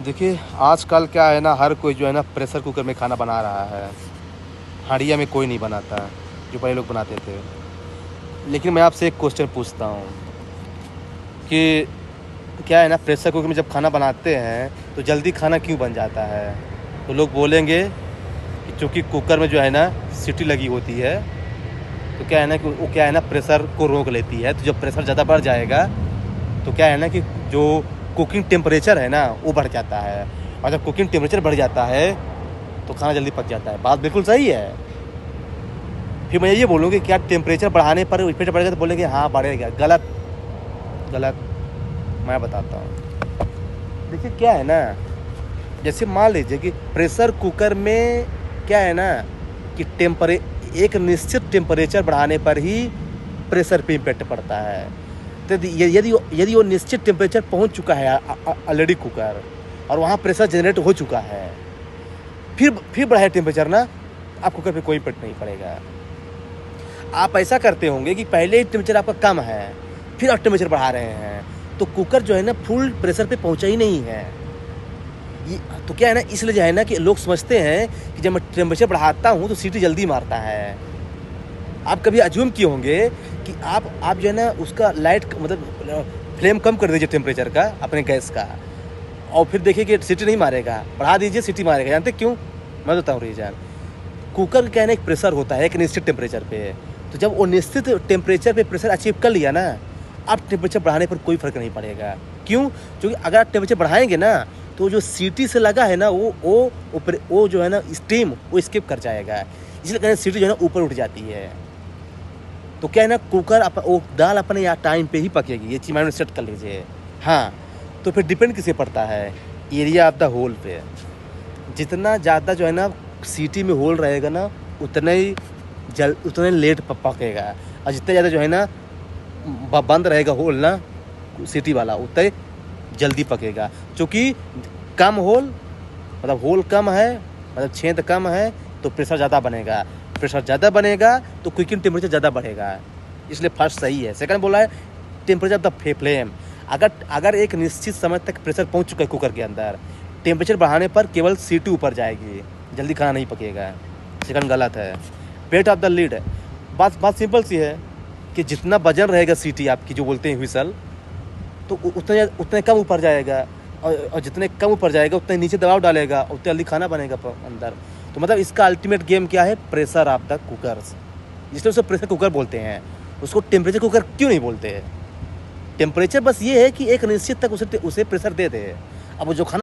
देखिए, आजकल क्या है ना, हर कोई जो है ना प्रेशर कुकर में खाना बना रहा है। हांडिया में कोई नहीं बनाता, जो पहले लोग बनाते थे। लेकिन मैं आपसे एक क्वेश्चन पूछता हूँ कि क्या है ना, प्रेशर कुकर में जब खाना बनाते हैं तो जल्दी खाना क्यों बन जाता है? तो लोग बोलेंगे कि चूँकि कुकर में जो है ना सीटी लगी होती है, तो क्या है ना कि वो क्या है ना प्रेशर को रोक लेती है। तो जब प्रेशर ज़्यादा बढ़ जाएगा तो क्या है ना कि जो कुकिंग टेम्परेचर है ना वो बढ़ जाता है, और जब कुकिंग टेम्परेचर बढ़ जाता है तो खाना जल्दी पक जाता है। बात बिल्कुल सही है। फिर मैं ये बोलूँगी क्या टेम्परेचर बढ़ाने पर इफेक्ट बढ़ेगा? तो बोलेंगे हाँ बढ़ेगा। गलत, गलत। मैं बताता हूँ। देखिए क्या है ना, जैसे मान लीजिए कि प्रेशर कुकर में क्या है ना कि एक निश्चित टेम्परेचर बढ़ाने पर ही प्रेशर पे इम्पैक्ट पड़ता है। तो यदि वो निश्चित टेम्परेचर पहुंच चुका है ऑलरेडी कुकर, और वहाँ प्रेशर जनरेट हो चुका है, फिर बढ़ाए टेम्परेचर ना, आप कुकर पे कोई इम्पैक्ट नहीं पड़ेगा। आप ऐसा करते होंगे कि पहले ही टेम्परेचर आपका कम है, फिर आप टेम्परेचर बढ़ा रहे हैं, तो कुकर जो है ना फुल प्रेशर पे पहुंचा ही नहीं है। ये तो क्या है ना, इसलिए जो है ना कि लोग समझते हैं कि जब मैं टेम्परेचर बढ़ाता हूँ तो सीटी जल्दी मारता है। आप कभी अज्यूम किए होंगे कि आप जो है ना उसका लाइट मतलब फ्लेम कम कर दीजिए टेम्परेचर का अपने गैस का, और फिर देखिए कि सीटी नहीं मारेगा। बढ़ा दीजिए, सीटी मारेगा। जानते क्यों? मैं बताता हूँ रीजन। कुकर का एक प्रेशर होता है एक निश्चित टेम्परेचर पे, तो जब वो निश्चित टेम्परेचर पे प्रेशर अचीव कर लिया ना, अब टेम्परेचर बढ़ाने पर कोई फर्क नहीं पड़ेगा। क्यों? क्योंकि अगर आप टेम्परेचर बढ़ाएंगे ना तो जो सीटी से लगा है ना वो जो है ना स्टीम वो स्किप कर जाएगा, इसलिए सीटी जो है ना ऊपर उठ जाती है। तो क्या है ना, कुकर वो दाल अपने यहाँ टाइम पे ही पकेगी। ये चीज़ माइंड सेट कर लीजिए। हाँ, तो फिर डिपेंड किसे पड़ता है? एरिया ऑफ द होल पे। जितना ज़्यादा जो है ना सीटी में होल रहेगा ना, उतने लेट पकेगा, और जितना ज़्यादा जो है ना बंद रहेगा होल ना सीटी वाला, उतने जल्दी पकेगा। क्योंकि कम होल मतलब होल कम है, मतलब छेद कम है, तो प्रेशर ज़्यादा बनेगा। प्रेशर ज़्यादा बनेगा तो कुकिंग टेम्परेचर ज़्यादा बढ़ेगा। इसलिए फर्स्ट सही है। सेकंड बोला है टेम्परेचर ऑफ द फ्लेम। अगर एक निश्चित समय तक प्रेशर पहुंच चुका है कुकर के अंदर, टेम्परेचर बढ़ाने पर केवल सीटी ऊपर जाएगी, जल्दी खाना नहीं पकेगा। सेकंड गलत है। वेट ऑफ द लीड, बात सिंपल सी है कि जितना वजन रहेगा सीटी आपकी जो बोलते हैं व्हिसल, तो उतने कम ऊपर जाएगा, और जितने कम ऊपर जाएगा उतने नीचे दबाव डालेगा, उतने जल्दी खाना बनेगा अंदर। तो मतलब इसका अल्टीमेट गेम क्या है? Pressure of the cookers. इसलिए उसे प्रेशर कुकर बोलते हैं। उसको टेम्परेचर कुकर क्यों नहीं बोलते? टेम्परेचर बस ये है कि एक निश्चित तक उसे प्रेशर दे दे। अब वो जो खाना